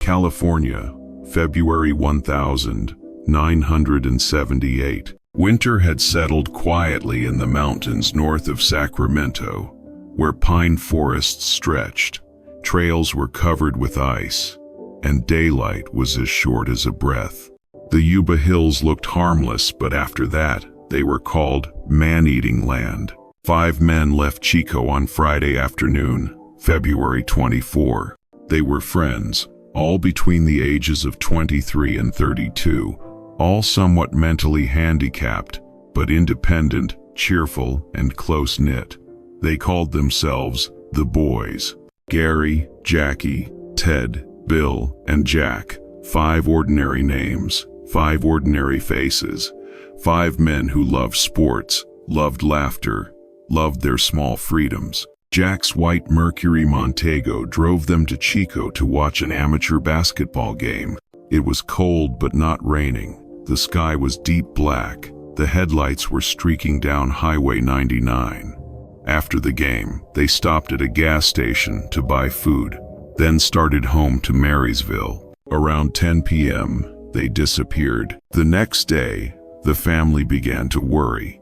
California, February 1978. Winter had settled quietly in the mountains north of Sacramento, where pine forests stretched, trails were covered with ice, and daylight was as short as a breath. The Yuba Hills looked harmless, but after that, they were called man-eating land. 5 men left Chico on Friday afternoon, February 24. They were friends, all between the ages of 23 and 32, all somewhat mentally handicapped, but independent, cheerful, and close-knit. They called themselves the Boys. Gary, Jackie, Ted, Bill, and Jack. 5 ordinary names, 5 ordinary faces. 5 men who loved sports, loved laughter, loved their small freedoms. Jack's white Mercury Montego drove them to Chico to watch an amateur basketball game. It was cold but not raining. The sky was deep black. The headlights were streaking down Highway 99. After the game, they stopped at a gas station to buy food, then started home to Marysville. Around 10 p.m., they disappeared. The next day, the family began to worry.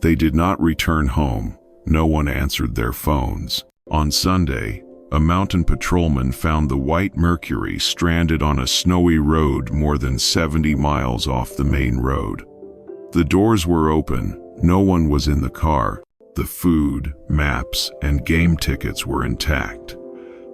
They did not return home. No one answered their phones. On Sunday, a mountain patrolman found the white Mercury stranded on a snowy road more than 70 miles off the main road. The doors were open. No one was in the car. The food, maps, and game tickets were intact.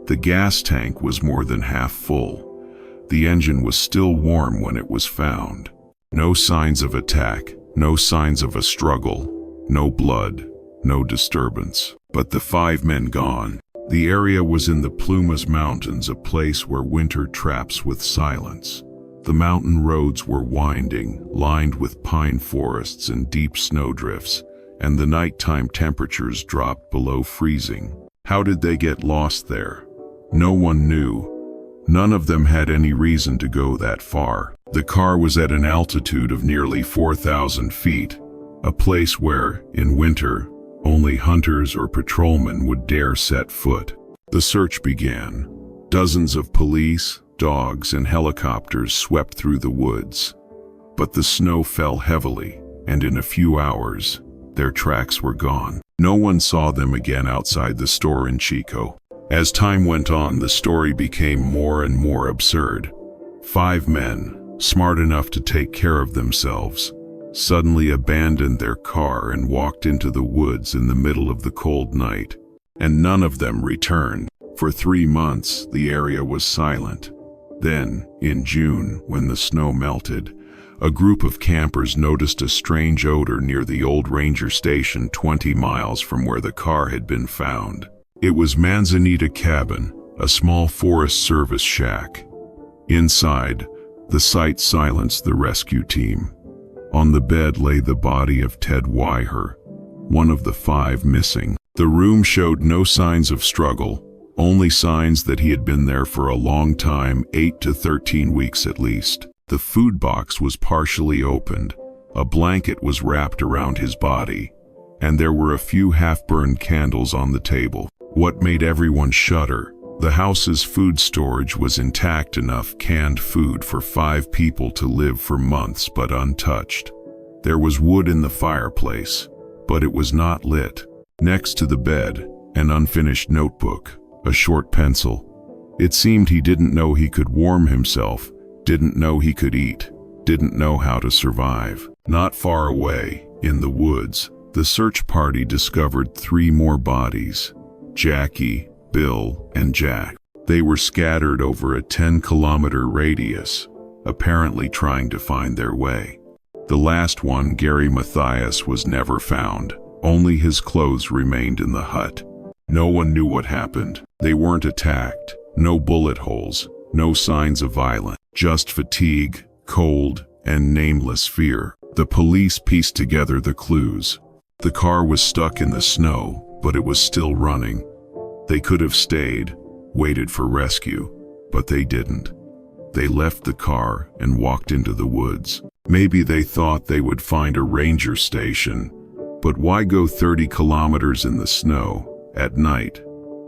The gas tank was more than half full. The engine was still warm when it was found. No signs of attack, no signs of a struggle, no blood, no disturbance. But the 5 men gone. The area was in the Plumas Mountains, a place where winter traps with silence. The mountain roads were winding, lined with pine forests and deep snowdrifts, and the nighttime temperatures dropped below freezing. How did they get lost there? No one knew. None of them had any reason to go that far. The car was at an altitude of nearly 4,000 feet, a place where, in winter, only hunters or patrolmen would dare set foot. The search began. Dozens of police, dogs, and helicopters swept through the woods. But the snow fell heavily, and in a few hours, their tracks were gone. No one saw them again outside the store in Chico. As time went on, the story became more and more absurd. 5 men, smart enough to take care of themselves, suddenly abandoned their car and walked into the woods in the middle of the cold night, and none of them returned. For 3 months, the area was silent. Then, in June, when the snow melted, a group of campers noticed a strange odor near the old ranger station 20 miles from where the car had been found. It was Manzanita Cabin, a small Forest Service shack. Inside, the sight silenced the rescue team. On the bed lay the body of Ted Weiher, one of the 5 missing. The room showed no signs of struggle, only signs that he had been there for a long time, 8 to 13 weeks at least. The food box was partially opened, a blanket was wrapped around his body, and there were a few half-burned candles on the table. What made everyone shudder? The house's food storage was intact, enough canned food for 5 people to live for months but untouched. There was wood in the fireplace, but it was not lit. Next to the bed, an unfinished notebook, a short pencil. It seemed he didn't know he could warm himself, didn't know he could eat, didn't know how to survive. Not far away, in the woods, the search party discovered 3 more bodies: Jackie, Bill, and Jack. They were scattered over a 10-kilometer radius, apparently trying to find their way. The last one, Gary Mathias, was never found. Only his clothes remained in the hut. No one knew what happened. They weren't attacked. No bullet holes. No signs of violence. Just fatigue, cold, and nameless fear. The police pieced together the clues. The car was stuck in the snow, but it was still running. They could have stayed, waited for rescue, but they didn't. They left the car and walked into the woods. Maybe they thought they would find a ranger station, but why go 30 kilometers in the snow, at night,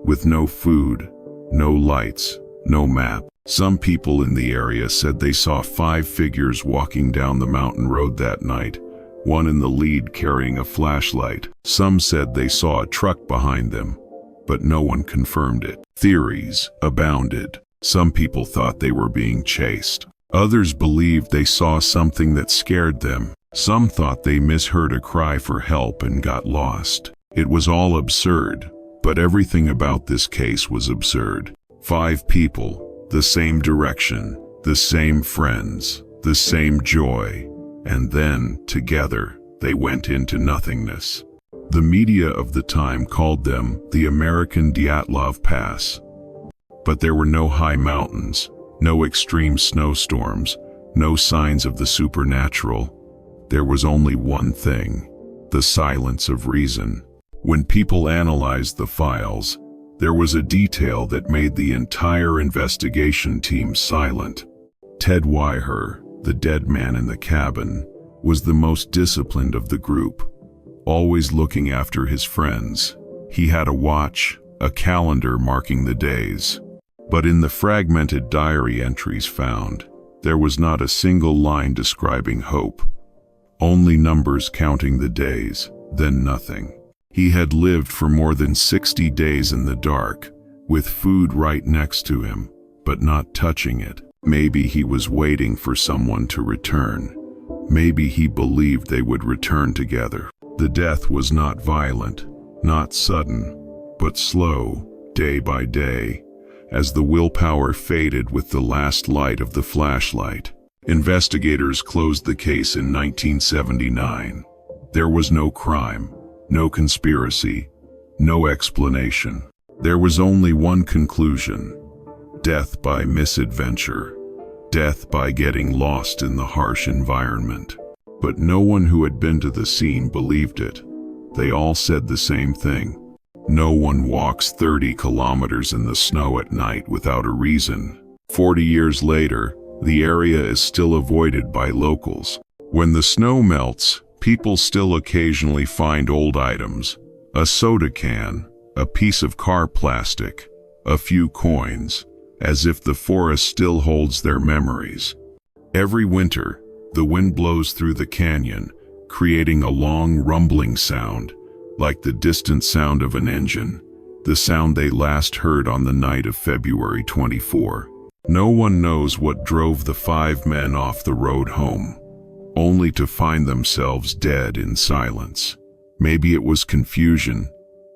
with no food, no lights, no map. Some people in the area said they saw 5 figures walking down the mountain road that night, one in the lead carrying a flashlight. Some said they saw a truck behind them, but no one confirmed it. Theories abounded. Some people thought they were being chased. Others believed they saw something that scared them. Some thought they misheard a cry for help and got lost. It was all absurd, but everything about this case was absurd. 5 people, the same direction, the same friends, the same joy, and then, together, they went into nothingness. The media of the time called them the American Dyatlov Pass. But there were no high mountains, no extreme snowstorms, no signs of the supernatural. There was only one thing: the silence of reason. When people analyzed the files, there was a detail that made the entire investigation team silent. Ted Weiher, the dead man in the cabin, was the most disciplined of the group, always looking after his friends. He had a watch, a calendar marking the days. But in the fragmented diary entries found, there was not a single line describing hope. Only numbers counting the days, then nothing. He had lived for more than 60 days in the dark, with food right next to him, but not touching it. Maybe he was waiting for someone to return. Maybe he believed they would return together. The death was not violent, not sudden, but slow, day by day, as the willpower faded with the last light of the flashlight. Investigators closed the case in 1979. There was no crime, no conspiracy, no explanation. There was only one conclusion: death by misadventure, death by getting lost in the harsh environment. But no one who had been to the scene believed it. They all said the same thing. No one walks 30 kilometers in the snow at night without a reason. 40 years later, the area is still avoided by locals. When the snow melts, people still occasionally find old items: a soda can, a piece of car plastic, a few coins, as if the forest still holds their memories. Every winter, the wind blows through the canyon, creating a long rumbling sound, like the distant sound of an engine, the sound they last heard on the night of February 24. No one knows what drove the 5 men off the road home, only to find themselves dead in silence. Maybe it was confusion,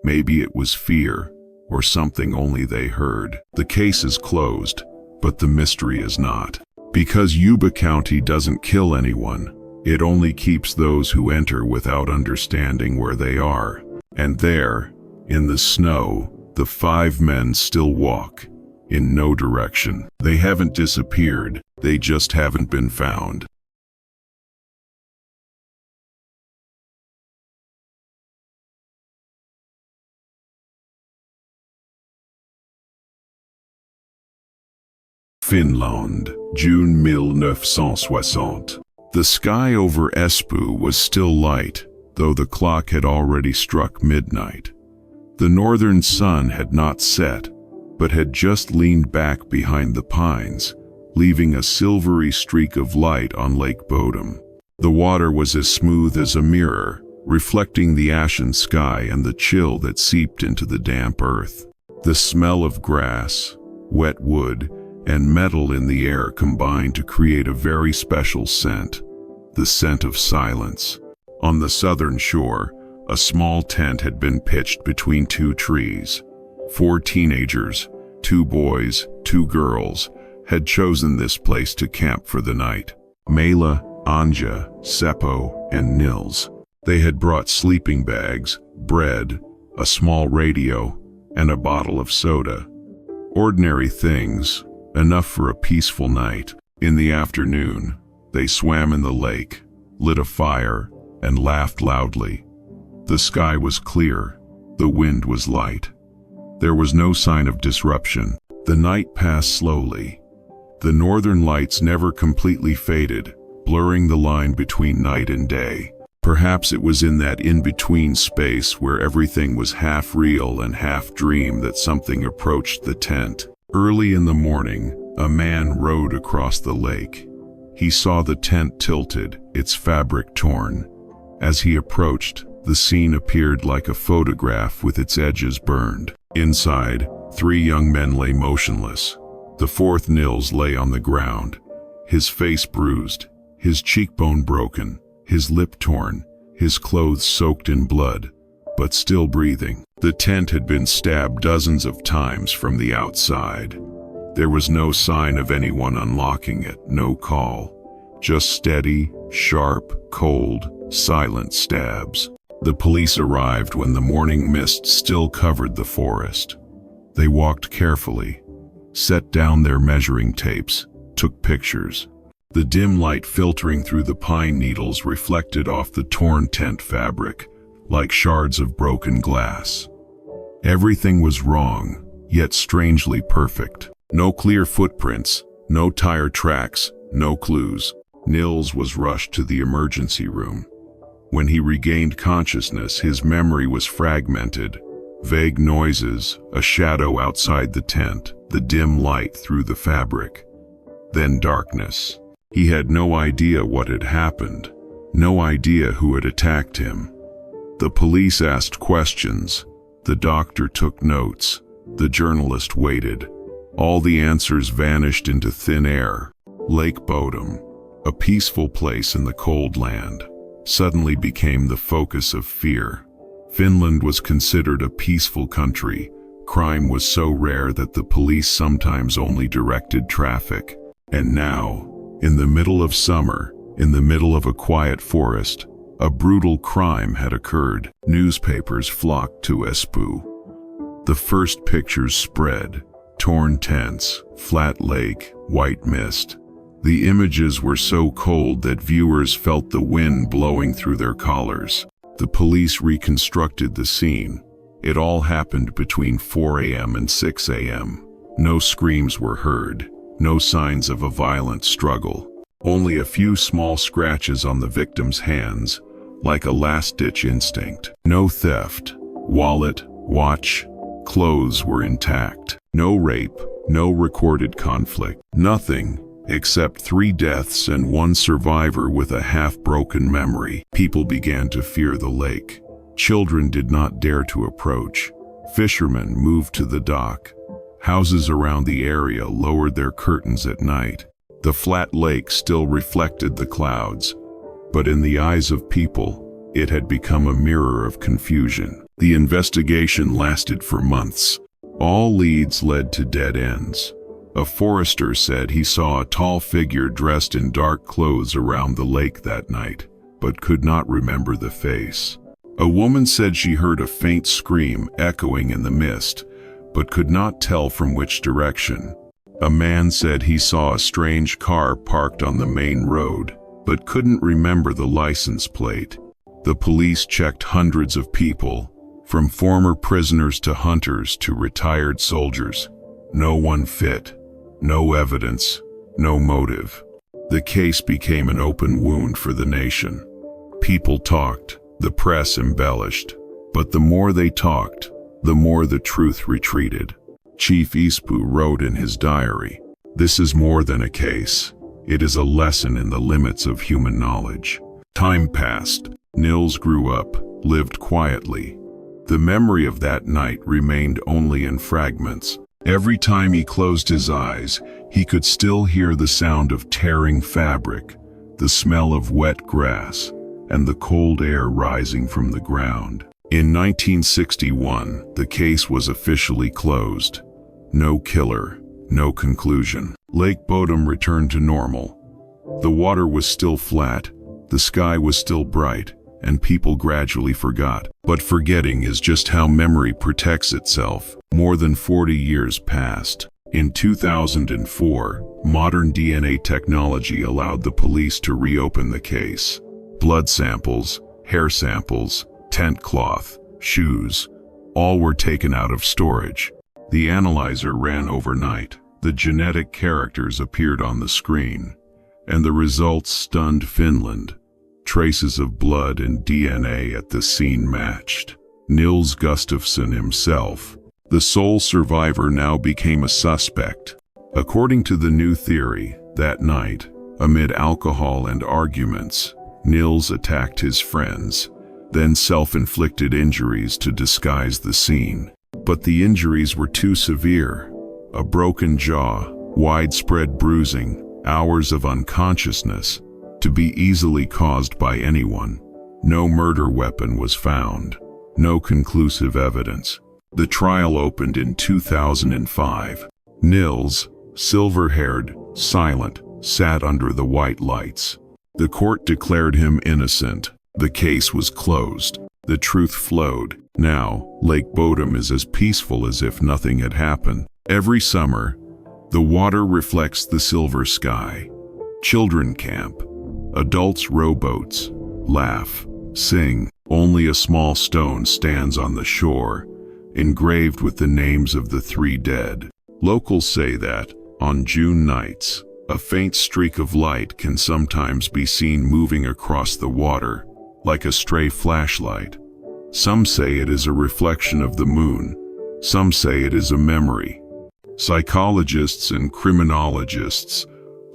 maybe it was fear, or something only they heard. The case is closed, but the mystery is not. Because Yuba County doesn't kill anyone, it only keeps those who enter without understanding where they are. And there, in the snow, the 5 men still walk, in no direction. They haven't disappeared, they just haven't been found. Finland, June 1960. The sky over Espoo was still light, though the clock had already struck midnight. The northern sun had not set, but had just leaned back behind the pines, leaving a silvery streak of light on Lake Bodom. The water was as smooth as a mirror, reflecting the ashen sky and the chill that seeped into the damp earth. The smell of grass, wet wood, and metal in the air combined to create a very special scent, the scent of silence. On the southern shore, a small tent had been pitched between 2 trees. 4 teenagers, 2 boys, 2 girls, had chosen this place to camp for the night. Mela, Anja, Seppo, and Nils. They had brought sleeping bags, bread, a small radio, and a bottle of soda. Ordinary things, enough for a peaceful night. In the afternoon, they swam in the lake, lit a fire, and laughed loudly. The sky was clear, the wind was light. There was no sign of disruption. The night passed slowly. The northern lights never completely faded, blurring the line between night and day. Perhaps it was in that in-between space where everything was half real and half dream that something approached the tent. Early in the morning, a man rowed across the lake. He saw the tent tilted, its fabric torn. As he approached, the scene appeared like a photograph with its edges burned. Inside, 3 young men lay motionless. The fourth, Nils, lay on the ground, his face bruised, his cheekbone broken, his lip torn, his clothes soaked in blood, but still breathing. The tent had been stabbed dozens of times from the outside. There was no sign of anyone unlocking it, no call. Just steady, sharp, cold, silent stabs. The police arrived when the morning mist still covered the forest. They walked carefully, set down their measuring tapes, took pictures. The dim light filtering through the pine needles reflected off the torn tent fabric, like shards of broken glass. Everything was wrong, yet strangely perfect. No clear footprints, no tire tracks, no clues. Nils was rushed to the emergency room. When he regained consciousness, his memory was fragmented. Vague noises, a shadow outside the tent, the dim light through the fabric. Then darkness. He had no idea what had happened, no idea who had attacked him. The police asked questions. The doctor took notes. The journalist waited. All the answers vanished into thin air. Lake Bodom, a peaceful place in the cold land, suddenly became the focus of fear. Finland was considered a peaceful country. Crime was so rare that the police sometimes only directed traffic. And now, in the middle of summer, in the middle of a quiet forest, a brutal crime had occurred. Newspapers flocked to Espoo. The first pictures spread. Torn tents, flat lake, white mist. The images were so cold that viewers felt the wind blowing through their collars. The police reconstructed the scene. It all happened between 4 a.m. and 6 a.m. No screams were heard, no signs of a violent struggle. Only a few small scratches on the victim's hands, like a last-ditch instinct. No theft. Wallet, watch, clothes were intact. No rape, no recorded conflict. Nothing, except 3 deaths and 1 survivor with a half-broken memory. People began to fear the lake. Children did not dare to approach. Fishermen moved to the dock. Houses around the area lowered their curtains at night. The flat lake still reflected the clouds, but in the eyes of people, it had become a mirror of confusion. The investigation lasted for months. All leads led to dead ends. A forester said he saw a tall figure dressed in dark clothes around the lake that night, but could not remember the face. A woman said she heard a faint scream echoing in the mist, but could not tell from which direction. A man said he saw a strange car parked on the main road, but couldn't remember the license plate. The police checked hundreds of people, from former prisoners to hunters to retired soldiers. No one fit, no evidence, no motive. The case became an open wound for the nation. People talked, the press embellished, but the more they talked, the more the truth retreated. Chief Espoo wrote in his diary, "This is more than a case. It is a lesson in the limits of human knowledge." Time passed. Nils grew up, lived quietly. The memory of that night remained only in fragments. Every time he closed his eyes, he could still hear the sound of tearing fabric, the smell of wet grass, and the cold air rising from the ground. In 1961, the case was officially closed. No killer, no conclusion. Lake Bodom returned to normal. The water was still flat, the sky was still bright, and people gradually forgot. But forgetting is just how memory protects itself. More than 40 years passed. In 2004, modern DNA technology allowed the police to reopen the case. Blood samples, hair samples, tent cloth, shoes, all were taken out of storage. The analyzer ran overnight. The genetic characters appeared on the screen, and the results stunned Finland. Traces of blood and DNA at the scene matched. Nils Gustafsson himself, The sole survivor now became a suspect. According to the new theory, that night, amid alcohol and arguments, Nils attacked his friends, then self-inflicted injuries to disguise the scene. But the injuries were too severe. A broken jaw, widespread bruising, hours of unconsciousness, to be easily caused by anyone. No murder weapon was found. No conclusive evidence. The trial opened in 2005. Nils, silver-haired, silent, sat under the white lights. The court declared him innocent. The case was closed. The truth flowed. Now, Lake Bodom is as peaceful as if nothing had happened. Every summer, the water reflects the silver sky. Children camp. Adults row boats, laugh, sing. Only a small stone stands on the shore, engraved with the names of the 3 dead. Locals say that, on June nights, a faint streak of light can sometimes be seen moving across the water, like a stray flashlight. Some say it is a reflection of the moon. Some say it is a memory. Psychologists and criminologists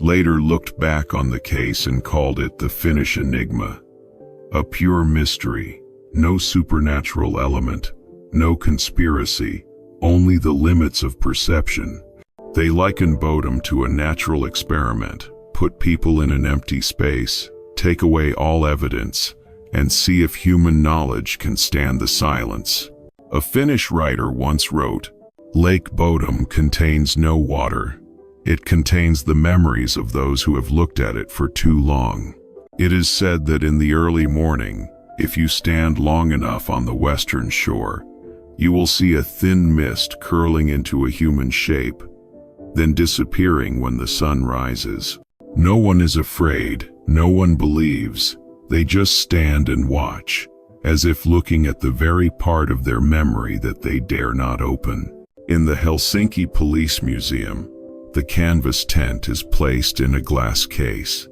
later looked back on the case and called it the Finnish enigma. A pure mystery, no supernatural element, no conspiracy, only the limits of perception. They liken Bodom to a natural experiment. Put people in an empty space, take away all evidence, and see if human knowledge can stand the silence. A Finnish writer once wrote, "Lake Bodom contains no water. It contains the memories of those who have looked at it for too long." It is said that in the early morning, if you stand long enough on the western shore, you will see a thin mist curling into a human shape, then disappearing when the sun rises. No one is afraid, no one believes. They just stand and watch, as if looking at the very part of their memory that they dare not open. In the Helsinki Police Museum, the canvas tent is placed in a glass case.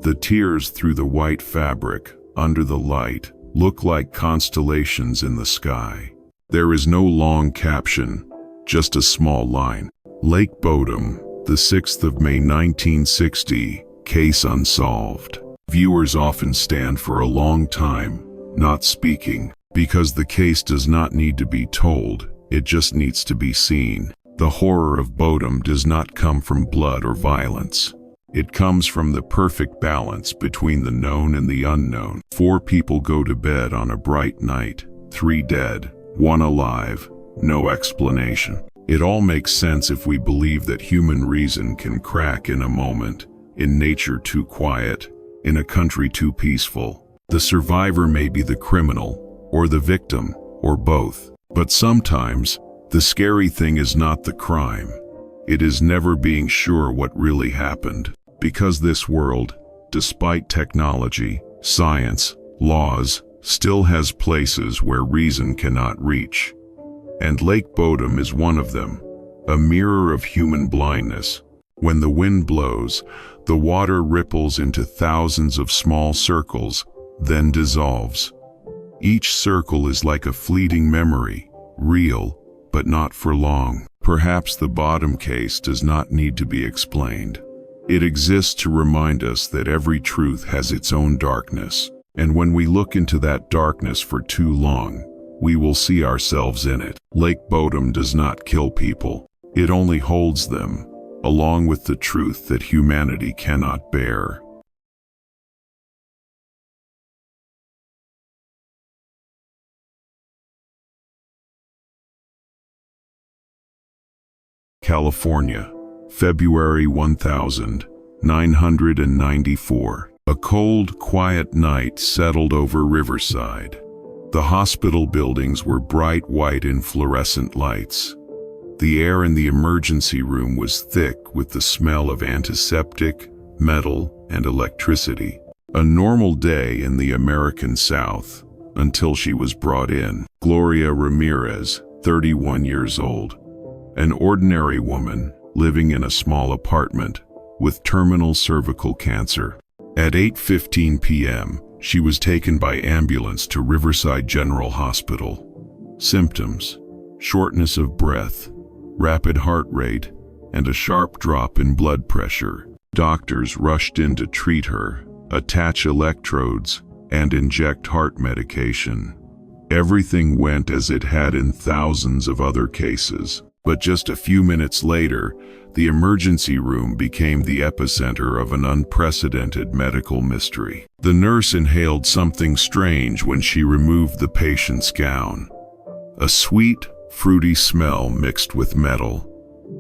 The tears through the white fabric, under the light, look like constellations in the sky. There is no long caption, just a small line. Lake Bodom, the 6th of May 1960, case unsolved. Viewers often stand for a long time, not speaking, because the case does not need to be told, it just needs to be seen. The horror of Bodom does not come from blood or violence. It comes from the perfect balance between the known and the unknown. 4 people go to bed on a bright night, 3 dead, 1 alive, no explanation. It all makes sense if we believe that human reason can crack in a moment, in nature too quiet, in a country too peaceful. The survivor may be the criminal, or the victim, or both. But sometimes, the scary thing is not the crime. It is never being sure what really happened. Because this world, despite technology, science, laws, still has places where reason cannot reach. And Lake Bodom is one of them, a mirror of human blindness. When the wind blows, the water ripples into thousands of small circles, then dissolves. Each circle is like a fleeting memory, real, but not for long. Perhaps the Bodom case does not need to be explained. It exists to remind us that every truth has its own darkness, and when we look into that darkness for too long, we will see ourselves in it. Lake Bodom does not kill people. It only holds them, along with the truth that humanity cannot bear. California, February 1994. A cold, quiet night settled over Riverside. The hospital buildings were bright white in fluorescent lights. The air in the emergency room was thick with the smell of antiseptic, metal, and electricity. A normal day in the American South, until she was brought in. Gloria Ramirez, 31 years old. An ordinary woman living in a small apartment with terminal cervical cancer. At 8:15 p.m., she was taken by ambulance to Riverside General Hospital. Symptoms: shortness of breath, rapid heart rate, and a sharp drop in blood pressure. Doctors rushed in to treat her, attach electrodes, and inject heart medication. Everything went as it had in thousands of other cases. But just a few minutes later, the emergency room became the epicenter of an unprecedented medical mystery. The nurse inhaled something strange when she removed the patient's gown. A sweet, fruity smell mixed with metal.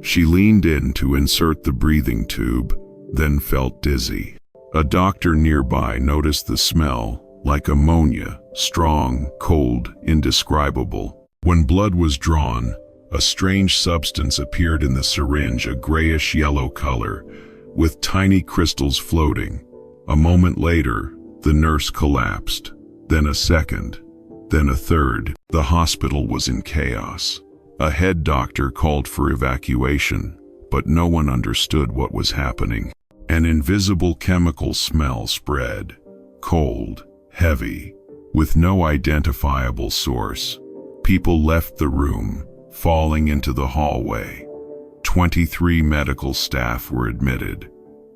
She leaned in to insert the breathing tube, then felt dizzy. A doctor nearby noticed the smell, like ammonia, strong, cold, indescribable. When blood was drawn, a strange substance appeared in the syringe, a grayish-yellow color, with tiny crystals floating. A moment later, the nurse collapsed. Then a second, then a third. The hospital was in chaos. A head doctor called for evacuation, but no one understood what was happening. An invisible chemical smell spread, cold, heavy, with no identifiable source. People left the room, falling into the hallway. 23 medical staff were admitted.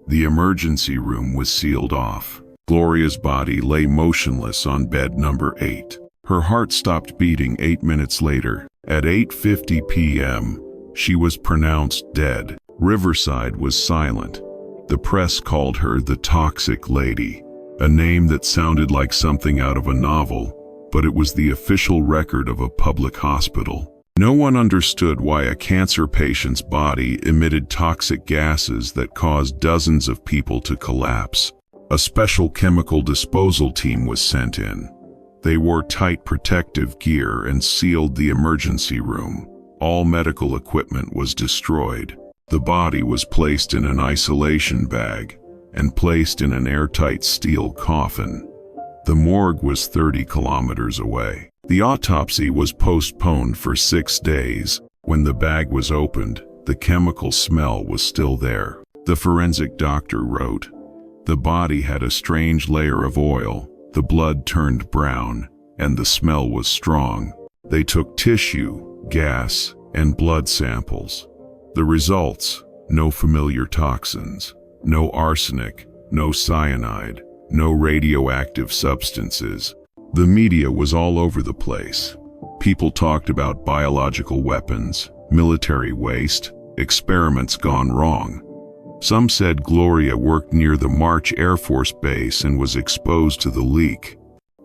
The emergency room was sealed off. Gloria's body lay motionless on bed number 8. Her heart stopped beating 8 minutes later. At 8:50 p.m., she was pronounced dead. Riverside was silent. The press called her the Toxic Lady, a name that sounded like something out of a novel, but it was the official record of a public hospital. No one understood why a cancer patient's body emitted toxic gases that caused dozens of people to collapse. A special chemical disposal team was sent in. They wore tight protective gear and sealed the emergency room. All medical equipment was destroyed. The body was placed in an isolation bag and placed in an airtight steel coffin. The morgue was 30 kilometers away. The autopsy was postponed for 6 days. When the bag was opened, the chemical smell was still there. The forensic doctor wrote, "The body had a strange layer of oil. The blood turned brown, and the smell was strong. They took tissue, gas, and blood samples. The results: no familiar toxins, no arsenic, no cyanide, no radioactive substances." The media was all over the place. People talked about biological weapons, military waste, experiments gone wrong. Some said Gloria worked near the March Air Force Base and was exposed to the leak.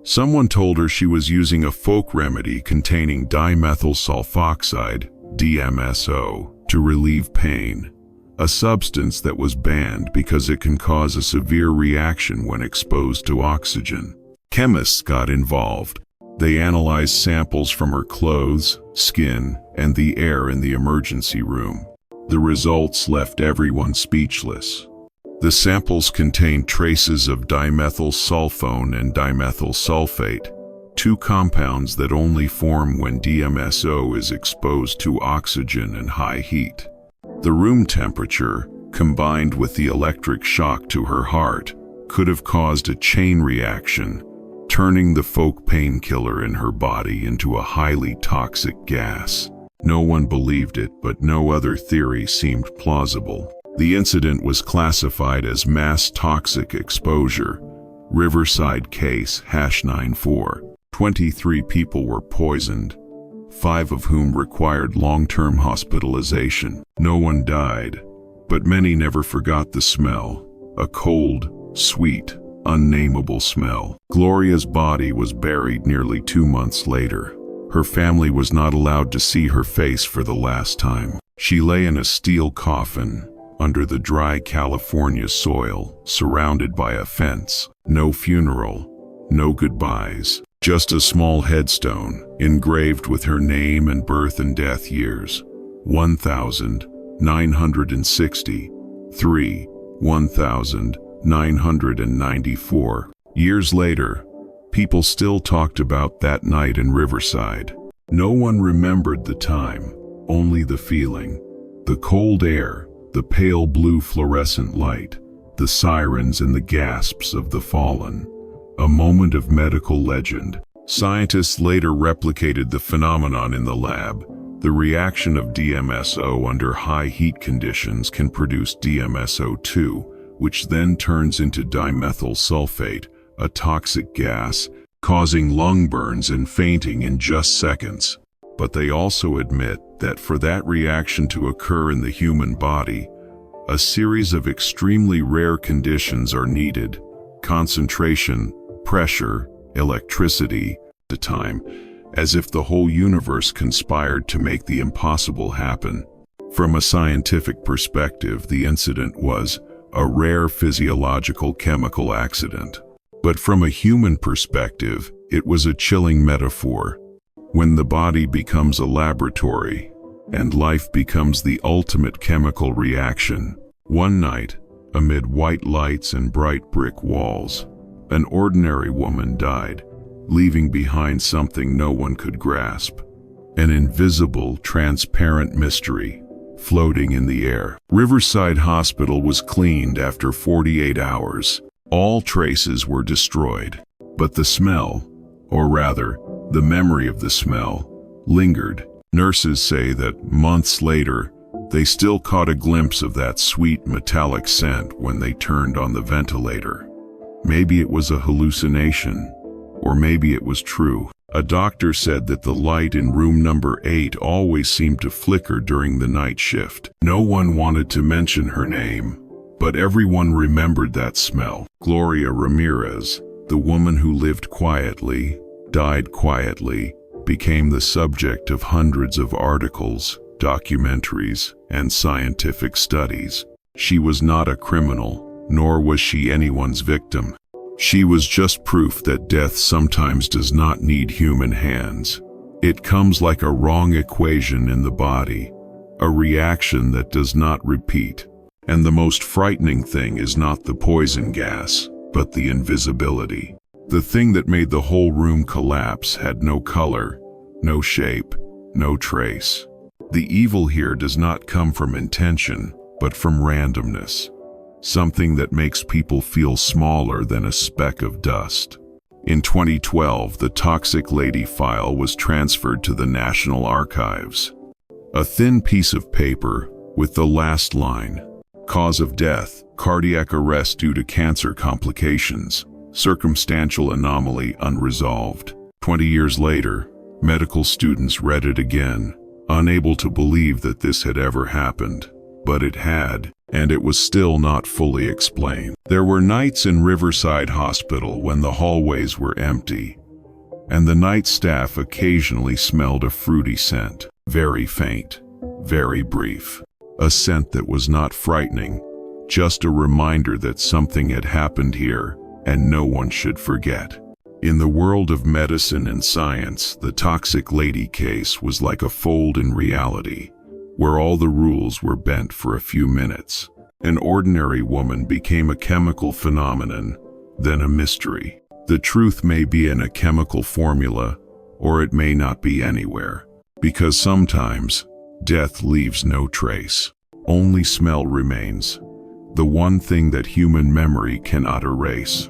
Someone told her she was using a folk remedy containing dimethyl sulfoxide, DMSO, to relieve pain, a substance that was banned because it can cause a severe reaction when exposed to oxygen. Chemists got involved. They analyzed samples from her clothes, skin, and the air in the emergency room. The results left everyone speechless. The samples contained traces of dimethyl sulfone and dimethyl sulfate, two compounds that only form when DMSO is exposed to oxygen and high heat. The room temperature, combined with the electric shock to her heart, could have caused a chain reaction, turning the folk painkiller in her body into a highly toxic gas. No one believed it, but no other theory seemed plausible. The incident was classified as mass toxic exposure. Riverside case #94. 23 people were poisoned, 5 of whom required long-term hospitalization. No one died, but many never forgot the smell, a cold, sweet, unnameable smell. Gloria's body was buried nearly 2 months later. Her family was not allowed to see her face for the last time. She lay in a steel coffin, under the dry California soil, surrounded by a fence. No funeral, no goodbyes, just a small headstone, engraved with her name and birth and death years. 1960, 1994. Years later, people still talked about that night in Riverside. No one remembered the time, only the feeling. The cold air, the pale blue fluorescent light, the sirens and the gasps of the fallen. A moment of medical legend. Scientists later replicated the phenomenon in the lab, The reaction of DMSO under high heat conditions can produce DMSO2, which then turns into dimethyl sulfate, a toxic gas, causing lung burns and fainting in just seconds. But they also admit that for that reaction to occur in the human body, a series of extremely rare conditions are needed: concentration, pressure, electricity, the time, as if the whole universe conspired to make the impossible happen. From a scientific perspective, the incident was a rare physiological chemical accident. But from a human perspective, it was a chilling metaphor. When the body becomes a laboratory, and life becomes the ultimate chemical reaction. One night, amid white lights and bright brick walls, an ordinary woman died, leaving behind something no one could grasp. An invisible, transparent mystery floating in the air. Riverside Hospital was cleaned after 48 hours. All traces were destroyed, but the smell, or rather, the memory of the smell, lingered. Nurses say that months later, they still caught a glimpse of that sweet metallic scent when they turned on the ventilator. Maybe it was a hallucination, or maybe it was true. A doctor said that the light in room number 8 always seemed to flicker during the night shift. No one wanted to mention her name, but everyone remembered that smell. Gloria Ramirez, the woman who lived quietly, died quietly, became the subject of hundreds of articles, documentaries, and scientific studies. She was not a criminal, nor was she anyone's victim. She was just proof that death sometimes does not need human hands. It comes like a wrong equation in the body, a reaction that does not repeat. And the most frightening thing is not the poison gas, but the invisibility. The thing that made the whole room collapse had no color, no shape, no trace. The evil here does not come from intention, but from randomness. Something that makes people feel smaller than a speck of dust. In 2012, the Toxic Lady file was transferred to the National Archives. A thin piece of paper with the last line: cause of death, cardiac arrest due to cancer complications, circumstantial anomaly unresolved. 20 years later, medical students read it again, unable to believe that this had ever happened. But it had, and it was still not fully explained. There were nights in Riverside Hospital when the hallways were empty, and the night staff occasionally smelled a fruity scent, very faint, very brief. A scent that was not frightening, just a reminder that something had happened here and no one should forget. In the world of medicine and science, the Toxic Lady case was like a fold in reality, where all the rules were bent for a few minutes. An ordinary woman became a chemical phenomenon, then a mystery. The truth may be in a chemical formula, or it may not be anywhere, because sometimes death leaves no trace. Only smell remains, the one thing that human memory cannot erase.